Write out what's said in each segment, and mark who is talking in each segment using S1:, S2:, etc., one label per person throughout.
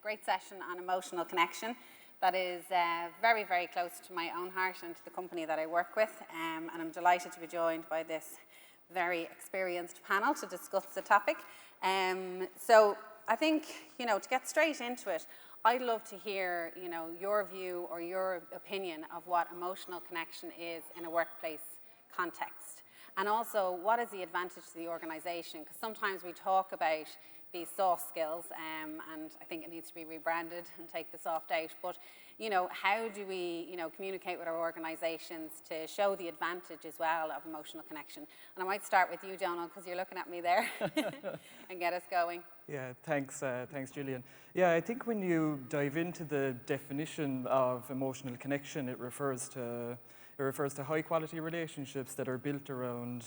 S1: great session on emotional connection that is very, very close to my own heart and to the company that I work with. And I'm delighted to be joined by this very experienced panel to discuss the topic. So I think, to get straight into it, I'd love to hear, your view or your opinion of what emotional connection is in a workplace context. And also, what is the advantage to the organization? Because sometimes we talk about these soft skills, and I think it needs to be rebranded and take the soft out. But, how do we, communicate with our organizations to show the advantage as well of emotional connection? And I might start with you, Donald, because you're looking at me there, and get us going.
S2: Yeah, thanks, Gillian. Yeah, I think when you dive into the definition of emotional connection, it refers to high-quality relationships that are built around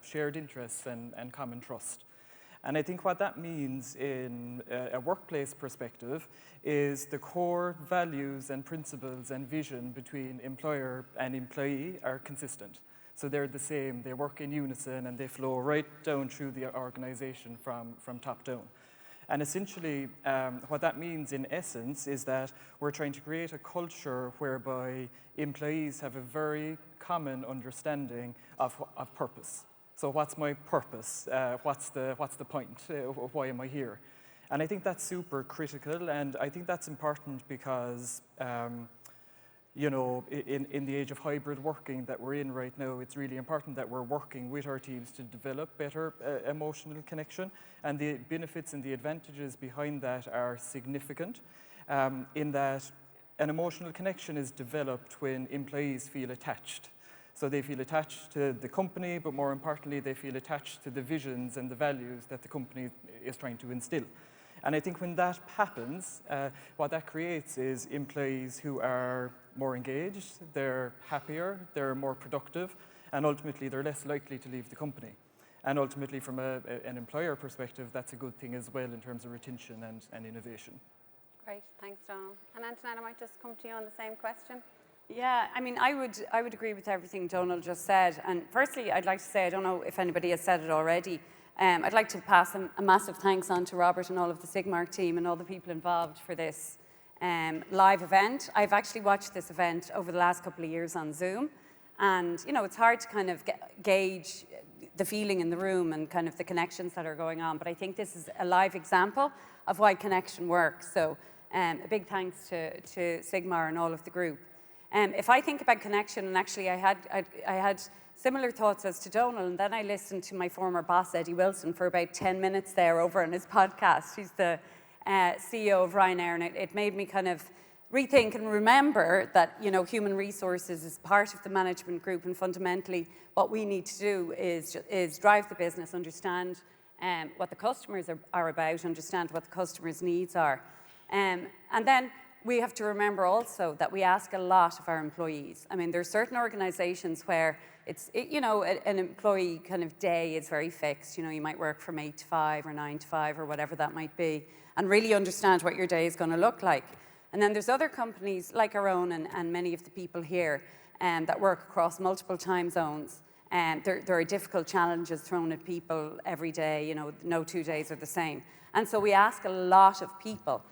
S2: shared interests and common trust. And I think what that means in a workplace perspective is the core values and principles and vision between employer and employee are consistent. So they're the same, they work in unison, and they flow right down through the organization from top down. And essentially, what that means in essence is that we're trying to create a culture whereby employees have a very common understanding of purpose. So what's my purpose? What's the point? Why am I here? And I think that's super critical, and I think that's important because in the age of hybrid working that we're in right now, it's really important that we're working with our teams to develop better emotional connection, and the benefits and the advantages behind that are significant, in that an emotional connection is developed when employees feel attached. So they feel attached to the company, but more importantly, they feel attached to the visions and the values that the company is trying to instill. And I think when that happens, what that creates is employees who are more engaged, they're happier, they're more productive, and ultimately they're less likely to leave the company. And ultimately, from an employer perspective, that's a good thing as well in terms of retention and innovation.
S1: Great, thanks, Donald. And Antonette, I might just come to you on the same question.
S3: Yeah, I mean, I would agree with everything Donald just said. And firstly, I'd like to say, I don't know if anybody has said it already, I'd like to pass a massive thanks on to Robert and all of the Sigmark team and all the people involved for this live event. I've actually watched this event over the last couple of years on Zoom. And, it's hard to kind of gauge the feeling in the room and kind of the connections that are going on. But I think this is a live example of why connection works. So a big thanks to Sigmar and all of the group. If I think about connection, and actually I had similar thoughts as to Donald, and then I listened to my former boss, Eddie Wilson, for about 10 minutes there over on his podcast. He's the CEO of Ryanair, and it made me kind of rethink and remember that, human resources is part of the management group, and fundamentally what we need to do is drive the business, understand what the customers are about, understand what the customers' needs are. And then we have to remember also that we ask a lot of our employees. I mean, there are certain organizations where an employee kind of day is very fixed. You might work from 8 to 5 or 9 to 5 or whatever that might be, and really understand what your day is going to look like. And then there's other companies like our own and many of the people here that work across multiple time zones. There are difficult challenges thrown at people every day. No 2 days are the same. And so we ask a lot of people.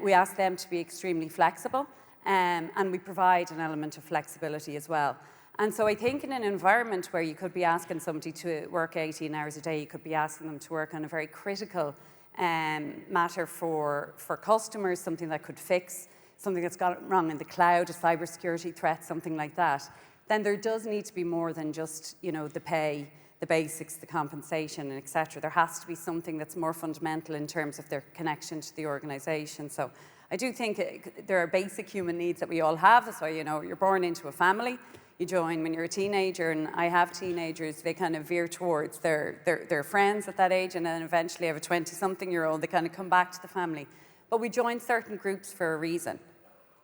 S3: We ask them to be extremely flexible, and we provide an element of flexibility as well. And so I think in an environment where you could be asking somebody to work 18 hours a day, you could be asking them to work on a very critical matter for customers, something that could fix something that's gone wrong in the cloud, a cybersecurity threat, something like that, then there does need to be more than just, the pay, the basics, the compensation, and et cetera. There has to be something that's more fundamental in terms of their connection to the organization. So I do think there are basic human needs that we all have. That's why, you're born into a family. You join when you're a teenager, and I have teenagers, they kind of veer towards their friends at that age, and then eventually have a 20-something-year-old, they kind of come back to the family. But we join certain groups for a reason.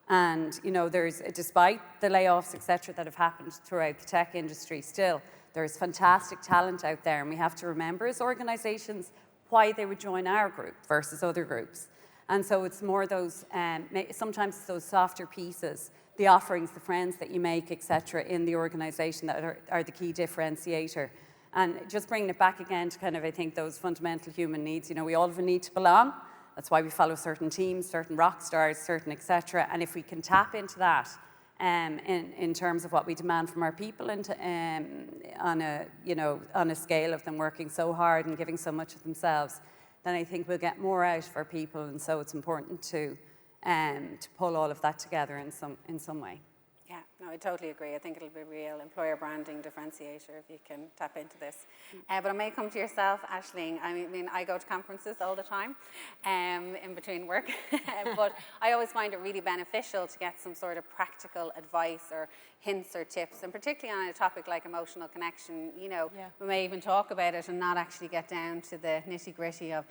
S3: And, despite the layoffs, et cetera, that have happened throughout the tech industry, still, there's fantastic talent out there, and we have to remember as organizations why they would join our group versus other groups. And so it's more those, sometimes it's those softer pieces, the offerings, the friends that you make, et cetera, in the organization that are the key differentiator. And just bringing it back again to kind of, I think, those fundamental human needs. We all have a need to belong, That's why we follow certain teams, certain rock stars, certain etc. And if we can tap into that in terms of what we demand from our people, and on a scale of them working so hard and giving so much of themselves, then I think we'll get more out of our people. And so it's important to pull all of that together in some way.
S1: Yeah, no, I totally agree. I think it'll be a real employer branding differentiator if you can tap into this. But I may come to yourself, Aisling. I mean, I go to conferences all the time in between work, but I always find it really beneficial to get some sort of practical advice or hints or tips, and particularly on a topic like emotional connection. We may even talk about it and not actually get down to the nitty-gritty of,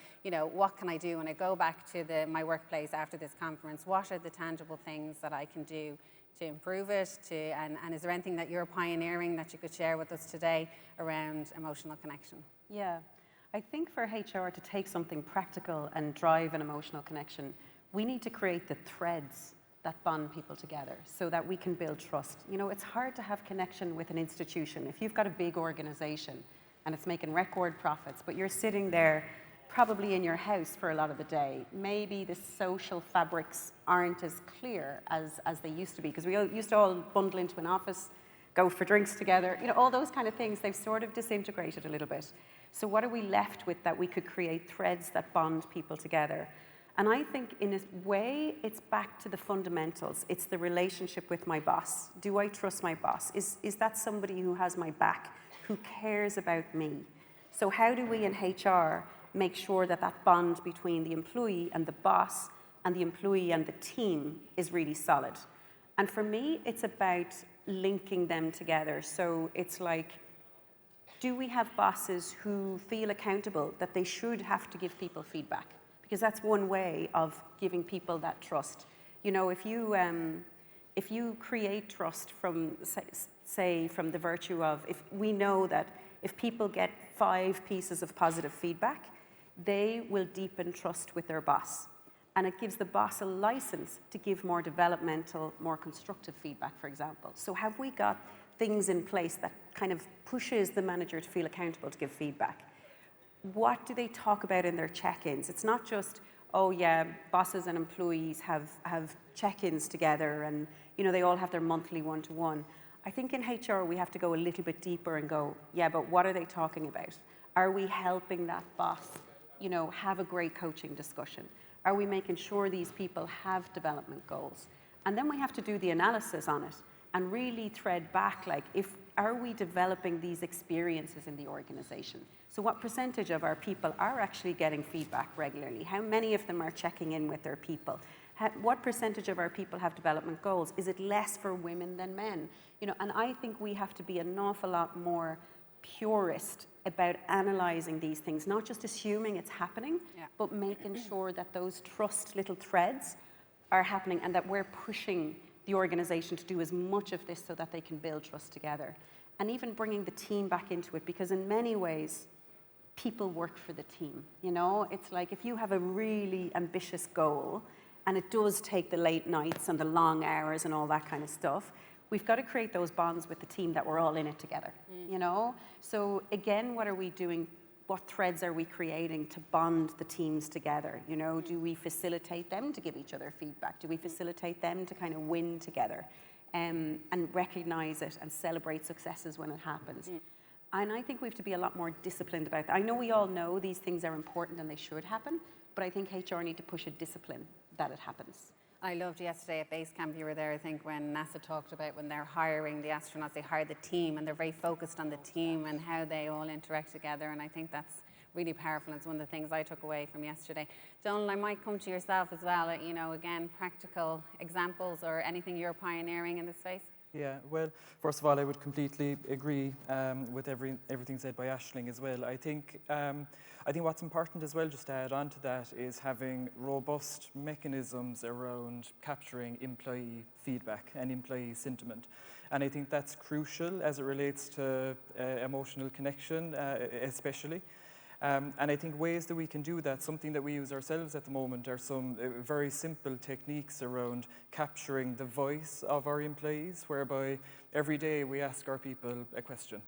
S1: what can I do when I go back to my workplace after this conference? What are the tangible things that I can do to improve it, and is there anything that you're pioneering that you could share with us today around emotional connection?
S4: Yeah, I think for HR to take something practical and drive an emotional connection, we need to create the threads that bond people together so that we can build trust. It's hard to have connection with an institution. If you've got a big organization and it's making record profits, but you're sitting there probably in your house for a lot of the day, maybe the social fabrics aren't as clear as they used to be, because we used to all bundle into an office, go for drinks together, all those kind of things. They've sort of disintegrated a little bit. So what are we left with that we could create threads that bond people together? And I think in a way, it's back to the fundamentals. It's the relationship with my boss. Do I trust my boss? Is that somebody who has my back, who cares about me? So how do we in HR make sure that bond between the employee and the boss and the employee and the team is really solid? And for me, it's about linking them together. So it's like, do we have bosses who feel accountable that they should have to give people feedback? Because that's one way of giving people that trust. If you create trust from, say, from the virtue of, if we know that if people get 5 pieces of positive feedback, they will deepen trust with their boss. And it gives the boss a license to give more developmental, more constructive feedback, for example. So have we got things in place that kind of pushes the manager to feel accountable to give feedback? What do they talk about in their check-ins? It's not just, oh yeah, bosses and employees have check-ins together and they all have their monthly one-to-one. I think in HR we have to go a little bit deeper and go, yeah, but what are they talking about? Are we helping that boss have a great coaching discussion? Are we making sure these people have development goals? And then we have to do the analysis on it and really thread back, like, are we developing these experiences in the organization? So what percentage of our people are actually getting feedback regularly? How many of them are checking in with their people? What percentage of our people have development goals? Is it less for women than men? And I think we have to be an awful lot more purist about analyzing these things, not just assuming it's happening, but making sure that those trust little threads are happening and that we're pushing the organization to do as much of this so that they can build trust together. And even bringing the team back into it, because in many ways, people work for the team. It's like if you have a really ambitious goal, and it does take the late nights and the long hours and all that kind of stuff, we've got to create those bonds with the team that we're all in it together, So again, what are we doing? What threads are we creating to bond the teams together? Do we facilitate them to give each other feedback? Do we facilitate them to kind of win together and recognize it and celebrate successes when it happens? And I think we have to be a lot more disciplined about that. I know we all know these things are important and they should happen, but I think HR need to push a discipline that it happens.
S1: I loved yesterday at Base Camp, you were there, I think, when NASA talked about when they're hiring the astronauts, they hire the team and they're very focused on the team and how they all interact together. And I think that's really powerful. It's one of the things I took away from yesterday. Donald, I might come to yourself as well, again, practical examples or anything you're pioneering in this space.
S2: Yeah, well, first of all, I would completely agree with everything said by Aisling as well. I think what's important as well, just to add on to that, is having robust mechanisms around capturing employee feedback and employee sentiment. And I think that's crucial as it relates to emotional connection, especially. And I think ways that we can do that, something that we use ourselves at the moment, are some very simple techniques around capturing the voice of our employees, whereby every day we ask our people a question.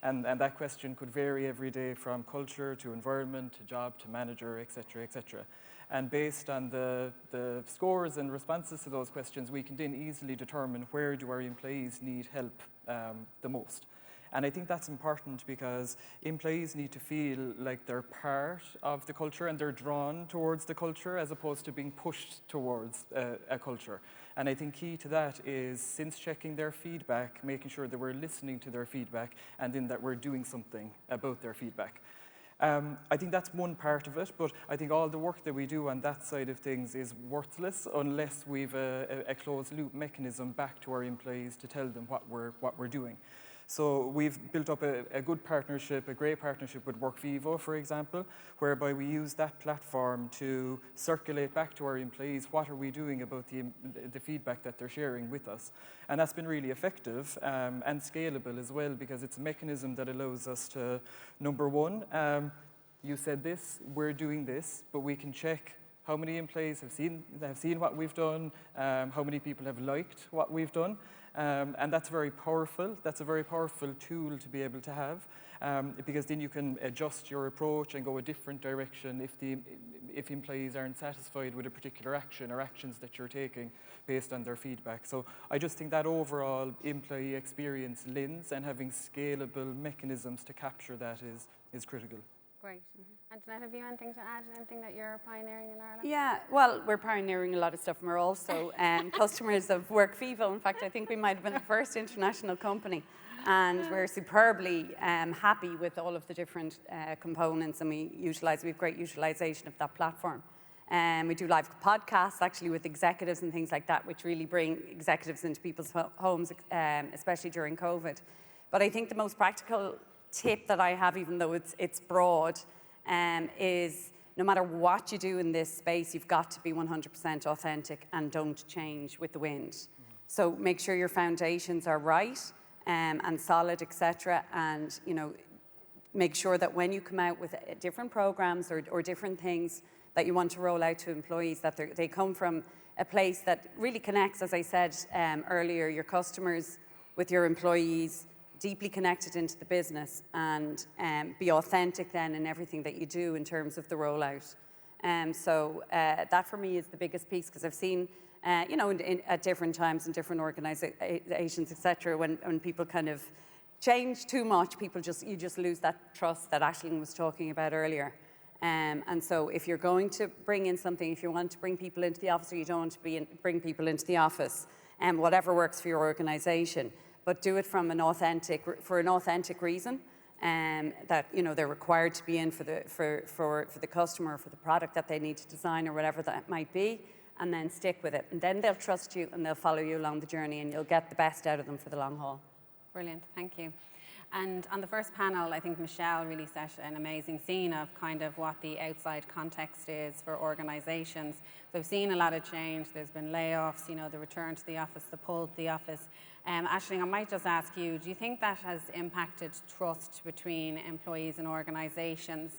S2: And that question could vary every day from culture to environment to job to manager, et cetera, et cetera. And based on the scores and responses to those questions, we can then easily determine where do our employees need help the most. And I think that's important because employees need to feel like they're part of the culture and they're drawn towards the culture as opposed to being pushed towards a culture. And I think key to that is sense checking their feedback, making sure that we're listening to their feedback and then that we're doing something about their feedback. I think that's one part of it, but I think all the work that we do on that side of things is worthless unless we've a closed loop mechanism back to our employees to tell them what we're doing. So we've built up a good partnership, a great partnership with WorkVivo, for example, whereby we use that platform to circulate back to our employees what are we doing about the feedback that they're sharing with us. And that's been really effective and scalable as well, because it's a mechanism that allows us to, number one, you said this, we're doing this, but we can check how many employees have seen what we've done, how many people have liked what we've done. And that's very powerful. That's a very powerful tool to be able to have, because then you can adjust your approach and go a different direction if employees aren't satisfied with a particular action or actions that you're taking based on their feedback. So I just think that overall employee experience lens and having scalable mechanisms to capture that is critical.
S1: Great. And Jeanette, have you anything to add? Anything that you're pioneering in Ireland?
S3: Yeah, well, we're pioneering a lot of stuff, and we're also customers of WorkVivo. In fact, I think we might have been the first international company, and we're superbly happy with all of the different components, and we have great utilization of that platform. We do live podcasts, actually, with executives and things like that, which really bring executives into people's homes, especially during COVID. But I think the most practical tip that I have, even though it's broad, is no matter what you do in this space, you've got to be 100% authentic and don't change with the wind. So make sure your foundations are right and solid, etc. And make sure that when you come out with different programs or different things that you want to roll out to employees, that they come from a place that really connects, as I said earlier, your customers with your employees, deeply connected into the business, and be authentic then in everything that you do in terms of the rollout. So that for me is the biggest piece, because I've seen, at different times in different organizations, etc., when people kind of change too much, you just lose that trust that Aisling was talking about earlier. And so if you're going to bring in something, if you want to bring people into the office or you don't want to bring people into the office, whatever works for your organization, but do it for an authentic reason, that they're required to be in for the customer, or for the product that they need to design, or whatever that might be, and then stick with it. And then they'll trust you and they'll follow you along the journey, and you'll get the best out of them for the long haul.
S1: Brilliant, thank you. And on the first panel, I think Michelle really set an amazing scene of kind of what the outside context is for organizations. So I've seen a lot of change. There's been layoffs, the return to the office, the pull to the office. Aisling, I might just ask you, do you think that has impacted trust between employees and organizations,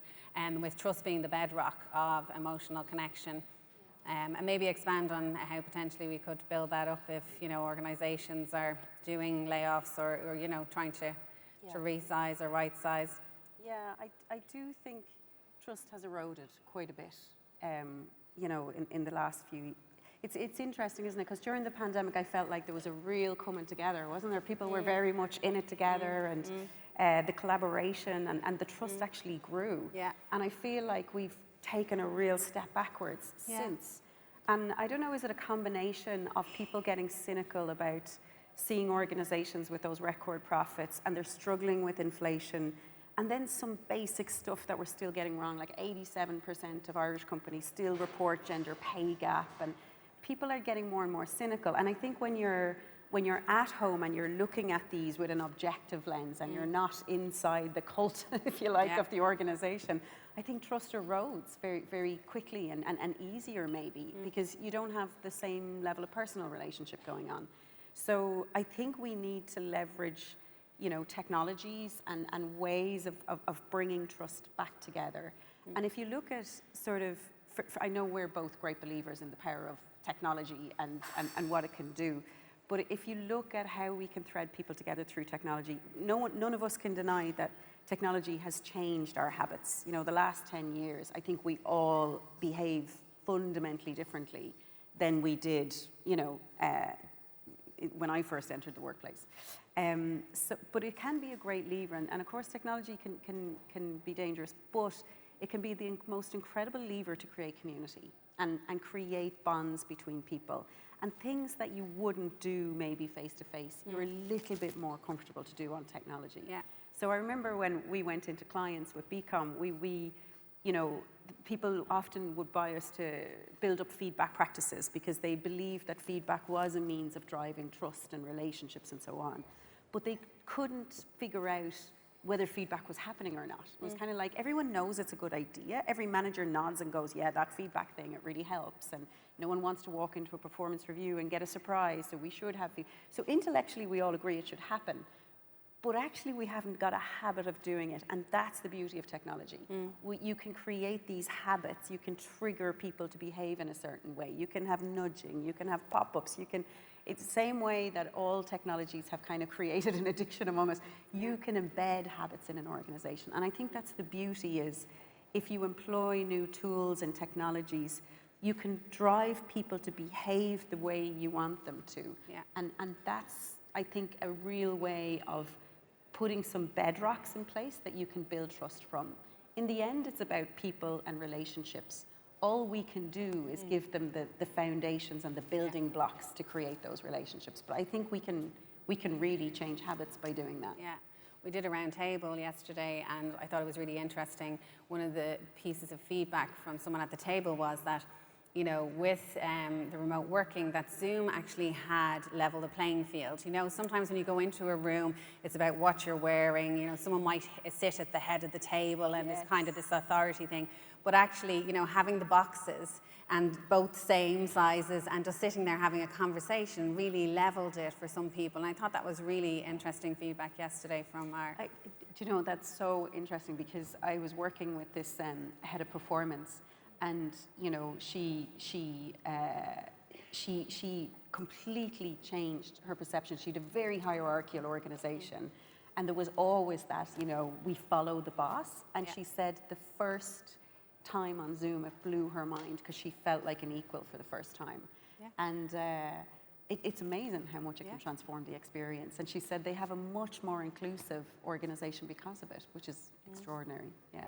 S1: with trust being the bedrock of emotional connection? And maybe expand on how potentially we could build that up if, organizations are doing layoffs or trying to resize or right size.
S4: Yeah, I do think trust has eroded quite a bit, in the last few. It's interesting, isn't it? Because during the pandemic, I felt like there was a real coming together, wasn't there? People were very much in it together, and the collaboration and the trust actually grew.
S1: Yeah.
S4: And I feel like we've taken a real step backwards since. And I don't know, is it a combination of people getting cynical about seeing organizations with those record profits and they're struggling with inflation, and then some basic stuff that we're still getting wrong, like 87% of Irish companies still report gender pay gap, and people are getting more and more cynical. And I think when you're at home and you're looking at these with an objective lens and you're not inside the cult, if you like, of the organization, I think trust erodes very, very quickly and easier maybe, because you don't have the same level of personal relationship going on. So I think we need to leverage, technologies and ways of bringing trust back together. And if you look at sort of, I know we're both great believers in the power of technology and what it can do, but if you look at how we can thread people together through technology, none of us can deny that technology has changed our habits. The last 10 years, I think we all behave fundamentally differently than we did, when I first entered the workplace. But it can be a great lever, and of course technology can be dangerous, but it can be the most incredible lever to create community and create bonds between people. And things that you wouldn't do maybe face to face, you're a little bit more comfortable to do on technology.
S1: Yeah.
S4: So I remember when we went into clients with BCom, people often would buy us to build up feedback practices because they believed that feedback was a means of driving trust and relationships and so on. But they couldn't figure out whether feedback was happening or not. It was kind of like, everyone knows it's a good idea. Every manager nods and goes, yeah, that feedback thing, it really helps. And no one wants to walk into a performance review and get a surprise, so we should have So intellectually, we all agree it should happen. But actually, we haven't got a habit of doing it, and that's the beauty of technology. You can create these habits. You can trigger people to behave in a certain way. You can have nudging. You can have pop-ups. It's the same way that all technologies have kind of created an addiction among us. You can embed habits in an organization, and I think that's the beauty is, if you employ new tools and technologies, you can drive people to behave the way you want them to.
S1: Yeah.
S4: And that's, I think, a real way of putting some bedrocks in place that you can build trust from. In the end, it's about people and relationships. All we can do is give them the foundations and the building blocks to create those relationships. But I think we can really change habits by doing that.
S1: Yeah. We did a round table yesterday, and I thought it was really interesting. One of the pieces of feedback from someone at the table was that, with the remote working, that Zoom actually had leveled the playing field. Sometimes when you go into a room, it's about what you're wearing. Someone might sit at the head of the table, and it's kind of this authority thing. But actually, having the boxes and both same sizes and just sitting there having a conversation really leveled it for some people. And I thought that was really interesting feedback yesterday from our...
S4: That's so interesting, because I was working with this head of performance, and she completely changed her perception. She had a very hierarchical organization, and there was always that, we follow the boss. And she said the first time on Zoom, it blew her mind because she felt like an equal for the first time.
S1: Yeah.
S4: And it's amazing how much it can transform the experience. And she said they have a much more inclusive organization because of it, which is extraordinary. Yeah.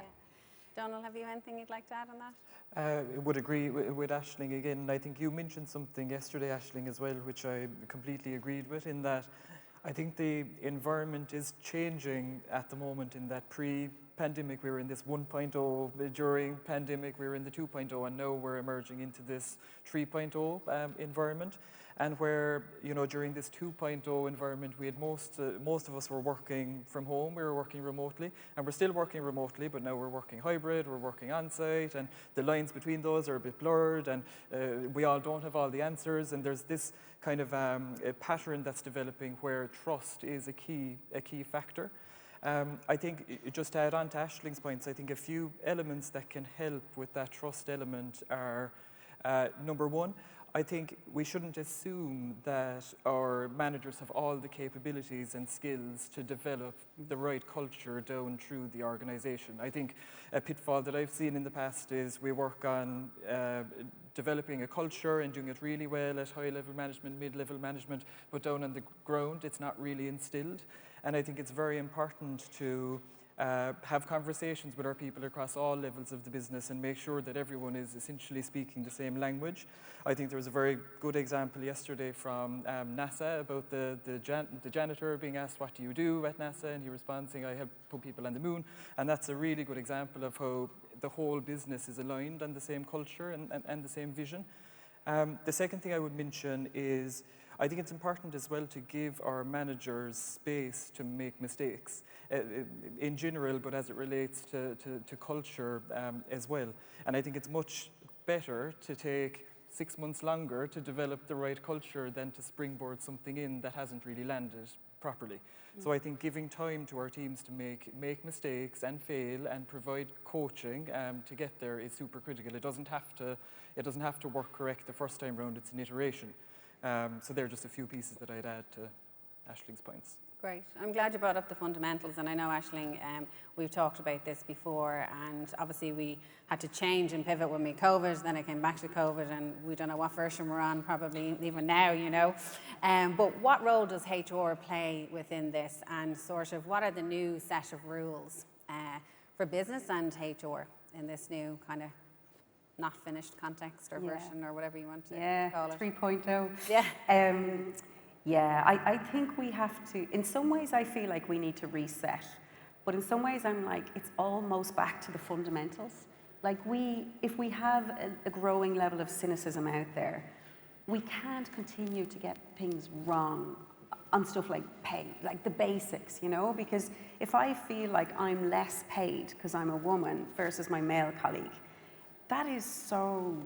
S1: Donal, have you anything you'd like to add on that?
S2: I would agree with Aisling again. I think you mentioned something yesterday, Aisling, as well, which I completely agreed with, in that I think the environment is changing at the moment. In that pre-pandemic, we were in this 1.0, during pandemic, we were in the 2.0, and now we're emerging into this 3.0 environment. And where, during this 2.0 environment, we had most of us were working from home, we were working remotely, and we're still working remotely, but now we're working hybrid, we're working on-site, and the lines between those are a bit blurred, and we all don't have all the answers, and there's this kind of a pattern that's developing where trust is a key factor. I think, just to add on to Aisling's points, I think a few elements that can help with that trust element are, number one, I think we shouldn't assume that our managers have all the capabilities and skills to develop the right culture down through the organization. I think a pitfall that I've seen in the past is we work on developing a culture and doing it really well at high-level management, mid-level management, but down on the ground, it's not really instilled. And I think it's very important to have conversations with our people across all levels of the business and make sure that everyone is essentially speaking the same language. I think there was a very good example yesterday from NASA about the janitor being asked, what do you do at NASA? And he responds saying, I help put people on the moon. And that's a really good example of how the whole business is aligned on the same culture and the same vision. The second thing I would mention is I think it's important as well to give our managers space to make mistakes in general, but as it relates to culture as well. And I think it's much better to take 6 months longer to develop the right culture than to springboard something in that hasn't really landed properly. So I think giving time to our teams to make mistakes and fail and provide coaching to get there is super critical. It doesn't have to work correct the first time round. It's an iteration. So there are just a few pieces that I'd add to Aisling's points.
S1: Great. I'm glad you brought up the fundamentals, and I know, Aisling, we've talked about this before, and obviously we had to change and pivot when we COVID, then it came back to COVID, and we don't know what version we're on, probably even now, you know. But what role does HR play within this, and sort of what are the new set of rules for business and HR in this new kind of not finished context or version or whatever you want to call it?
S4: 3.0.
S1: Yeah.
S4: Yeah, I think we have to, in some ways I feel like we need to reset, but in some ways I'm like, it's almost back to the fundamentals. Like if we have a growing level of cynicism out there, we can't continue to get things wrong on stuff like pay, like the basics, you know, because if I feel like I'm less paid because I'm a woman versus my male colleague, that is so,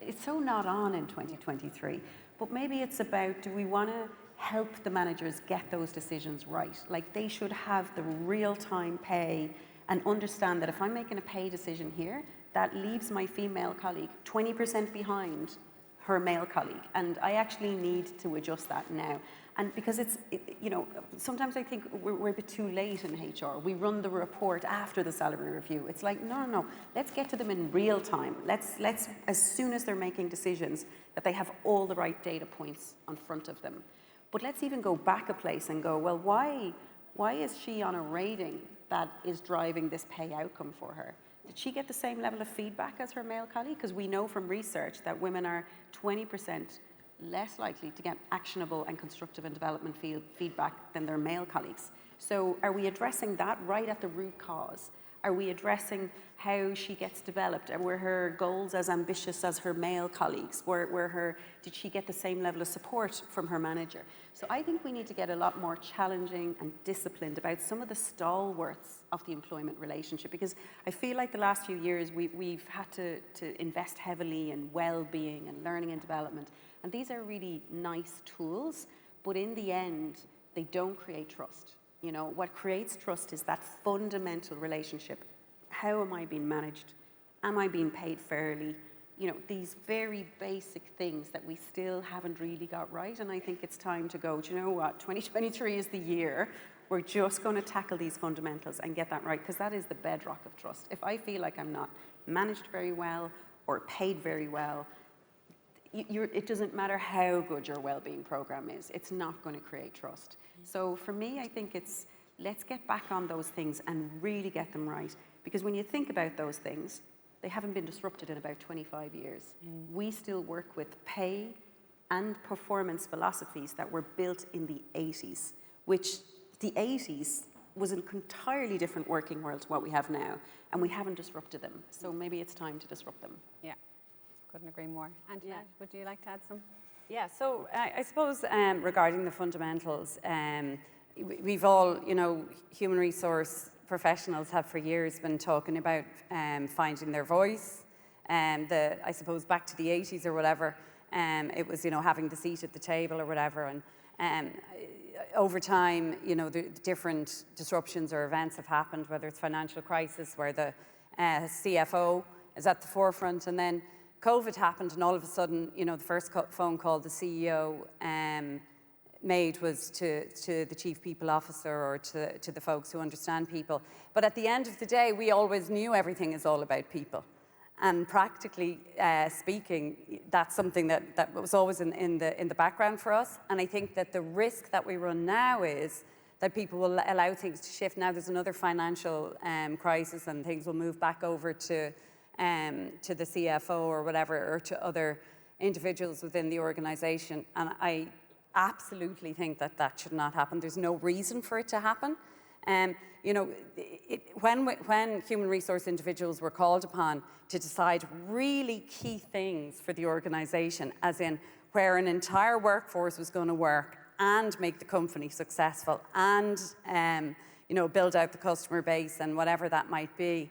S4: it's so not on in 2023. But maybe it's about, do we want to help the managers get those decisions right? Like they should have the real-time pay and understand that if I'm making a pay decision here, that leaves my female colleague 20% behind her male colleague. And I actually need to adjust that now. And because you know, sometimes I think we're a bit too late in HR. We run the report after the salary review. It's like, no, let's get to them in real time. Let's as soon as they're making decisions, that they have all the right data points on front of them. But let's even go back a place and go, well, why is she on a rating that is driving this pay outcome for her? Did she get the same level of feedback as her male colleague? Because we know from research that women are 20% less likely to get actionable and constructive and development feedback than their male colleagues. So are we addressing that right at the root cause? Are we addressing how she gets developed? Were her goals as ambitious as her male colleagues? Did she get the same level of support from her manager? So I think we need to get a lot more challenging and disciplined about some of the stalwarts of the employment relationship, because I feel like the last few years we've had to invest heavily in well-being and learning and development. And these are really nice tools, but in the end, they don't create trust. You know, what creates trust is that fundamental relationship. How am I being managed? Am I being paid fairly? You know, these very basic things that we still haven't really got right. And I think it's time to go, do you know what? 2023 is the year. We're just going to tackle these fundamentals and get that right, because that is the bedrock of trust. If I feel like I'm not managed very well or paid very well, it doesn't matter how good your well-being program is, it's not going to create trust. So for me, I think it's, let's get back on those things and really get them right. Because when you think about those things, they haven't been disrupted in about 25 years. We still work with pay and performance philosophies that were built in the 80s, which the 80s was an entirely different working world to what we have now, and we haven't disrupted them. So maybe it's time to disrupt them.
S1: Yeah, couldn't agree more. Antoinette, would you like to add some?
S3: Yeah, so I suppose regarding the fundamentals, we've all, you know, human resource professionals have for years been talking about finding their voice. I suppose back to the 80s or whatever, it was, you know, having the seat at the table or whatever. And over time, you know, the different disruptions or events have happened, whether it's financial crisis where the CFO is at the forefront, and then COVID happened, and all of a sudden, you know, the first phone call the CEO made was to the chief people officer or to the folks who understand people. But at the end of the day, we always knew everything is all about people. And practically speaking, that's something that was always in the background for us. And I think that the risk that we run now is that people will allow things to shift. Now there's another financial crisis, and things will move back over to the CFO or whatever, or to other individuals within the organisation. And I absolutely think that should not happen. There's no reason for it to happen. You know, when human resource individuals were called upon to decide really key things for the organisation, as in where an entire workforce was going to work and make the company successful and, you know, build out the customer base and whatever that might be.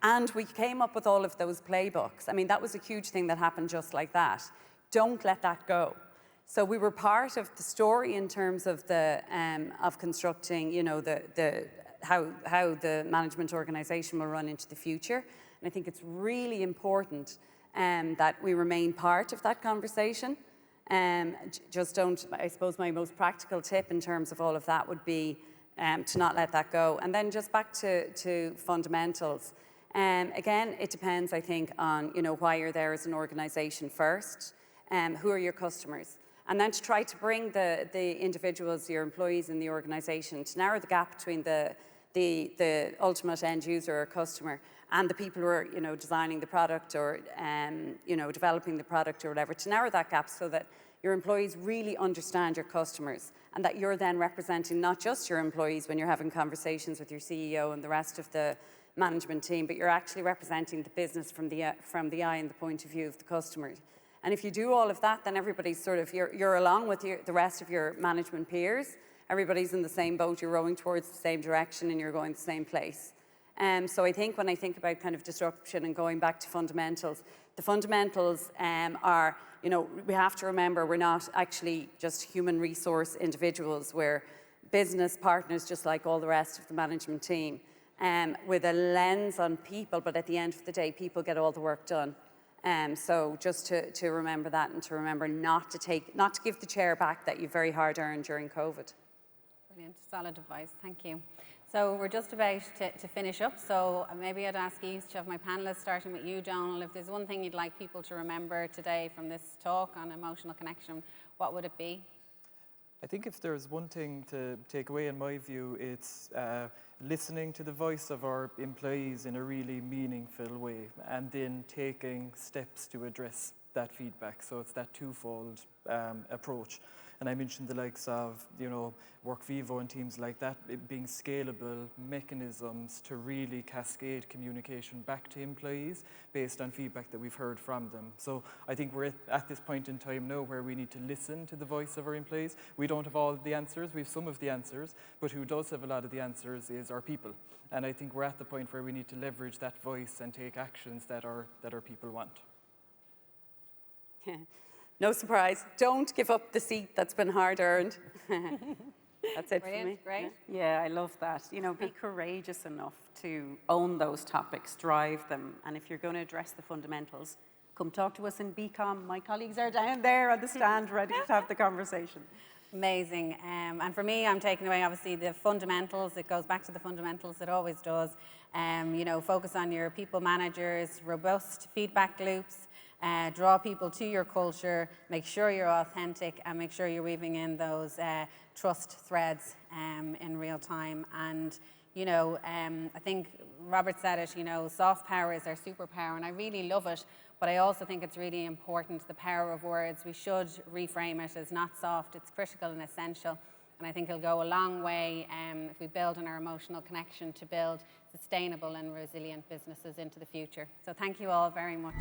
S3: And we came up with all of those playbooks. I mean, that was a huge thing that happened just like that. Don't let that go. So we were part of the story in terms of the of constructing, you know, how the management organisation will run into the future. And I think it's really important that we remain part of that conversation. Just don't, I suppose my most practical tip in terms of all of that would be to not let that go. And then just back to fundamentals. Again, it depends, I think, on why you're there as an organisation first, who are your customers, and then to try to bring the individuals, your employees in the organisation, to narrow the gap between the ultimate end user or customer and the people who are designing the product or developing the product or whatever, to narrow that gap so that your employees really understand your customers, and that you're then representing not just your employees when you're having conversations with your CEO and the rest of the management team, but you're actually representing the business from the eye and the point of view of the customer. And if you do all of that, then everybody's you're along with the rest of your management peers. Everybody's in the same boat, you're rowing towards the same direction and you're going the same place. So I think when I think about kind of disruption and going back to fundamentals, the fundamentals are, we have to remember we're not actually just human resource individuals. We're business partners just like all the rest of the management team, with a lens on people, but at the end of the day, people get all the work done. So just to remember that, and to remember not to give the chair back that you very hard earned during COVID.
S1: Brilliant, solid advice, thank you. So we're just about to finish up, so maybe I'd ask each of my panellists, starting with you, Donal, if there's one thing you'd like people to remember today from this talk on emotional connection, what would it be?
S2: I think if there's one thing to take away in my view, it's listening to the voice of our employees in a really meaningful way, and then taking steps to address that feedback. So it's that twofold approach. And I mentioned the likes of, WorkVivo and teams like that, it being scalable mechanisms to really cascade communication back to employees based on feedback that we've heard from them. So I think we're at this point in time now where we need to listen to the voice of our employees. We don't have all the answers, we have some of the answers, but who does have a lot of the answers is our people. And I think we're at the point where we need to leverage that voice and take actions that our people want.
S3: No surprise. Don't give up the seat that's been hard earned. That's it
S1: Brilliant,
S3: for me.
S1: great.
S4: Yeah, I love that. Be courageous enough to own those topics, drive them. And if you're going to address the fundamentals, come talk to us in BCom. My colleagues are down there on the stand ready to have the conversation.
S1: Amazing. And for me, I'm taking away, obviously, the fundamentals. It goes back to the fundamentals, it always does. Focus on your people managers, robust feedback loops, draw people to your culture, make sure you're authentic, and make sure you're weaving in those trust threads in real time. And, I think Robert said it, soft power is our superpower, and I really love it. But I also think it's really important, the power of words. We should reframe it as not soft, it's critical and essential. And I think it'll go a long way if we build on our emotional connection to build sustainable and resilient businesses into the future. So thank you all very much.